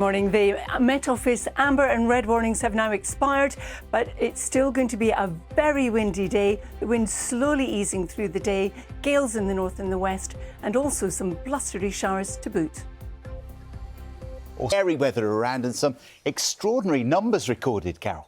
Morning. The Met Office amber and red warnings have now expired, but it's still going to be a very windy day. The wind slowly easing through the day, gales in the north and the west, and also some blustery showers to boot. Scary weather around and some extraordinary numbers recorded, Carol.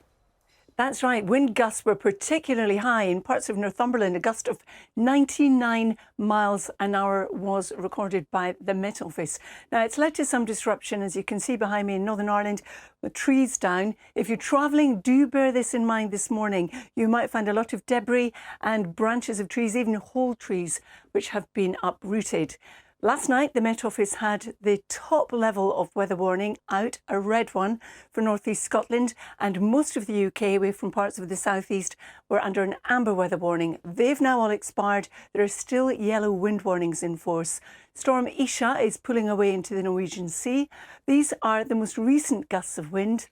That's right. Wind gusts were particularly high in parts of Northumberland. A gust of 99 miles an hour was recorded by the Met Office. Now, it's led to some disruption, as you can see behind me in Northern Ireland, with trees down. If you're travelling, do bear this in mind this morning. You might find a lot of debris and branches of trees, even whole trees, which have been uprooted. Last night, the Met Office had the top level of weather warning out, a red one for North East Scotland, and most of the UK away from parts of the South East were under an amber weather warning. They've now all expired. There are still yellow wind warnings in force. Storm Isha is pulling away into the Norwegian Sea. These are the most recent gusts of wind.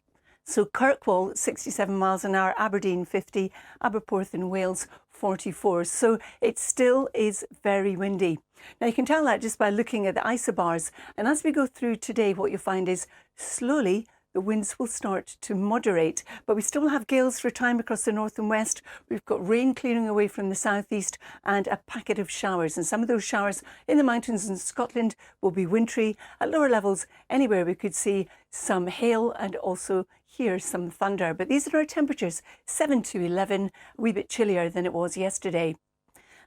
So Kirkwood, 67 miles an hour, Aberdeen 50, Aberporth in Wales 44. So it still is very windy. Now you can tell that just by looking at the isobars. And as we go through today, what you'll find is slowly the winds will start to moderate, but we still have gales for a time across the north and west. We've got rain clearing away from the southeast and a packet of showers. And some of those showers in the mountains in Scotland will be wintry. At lower levels, anywhere we could see some hail and also hear some thunder. But these are our temperatures, 7 to 11, a wee bit chillier than it was yesterday.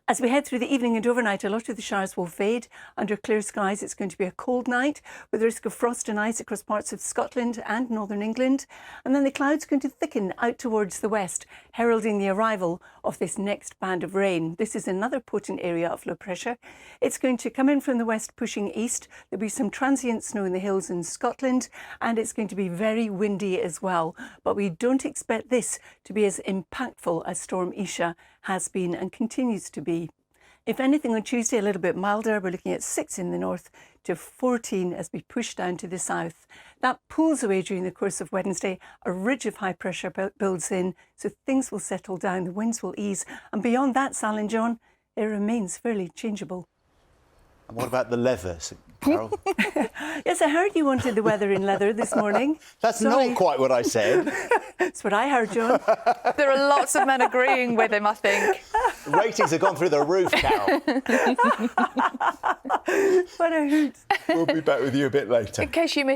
As we head through the evening and overnight, a lot of the showers will fade. Under clear skies, it's going to be a cold night with the risk of frost and ice across parts of Scotland and northern England. And then the clouds going to thicken out towards the west, heralding the arrival of this next band of rain. This is another potent area of low pressure. It's going to come in from the west, pushing east. There'll be some transient snow in the hills in Scotland, and it's going to be very windy as well. But we don't expect this to be as impactful as Storm Isha has been and continues to be. If anything, on Tuesday, a little bit milder. We're looking at 6 in the north to 14 as we push down to the south. That pulls away during the course of Wednesday. A ridge of high pressure builds in, so things will settle down, the winds will ease. And beyond that, Sal and John, it remains fairly changeable. And what about the leathers, Carol? Yes, I heard you wanted the weather in leather this morning. That's Sorry. not quite what I said. That's what I heard, John. There are lots of men agreeing with him, I think. Ratings have gone through the roof, Carol. What a hoot. We'll be back with you a bit later. In case you missed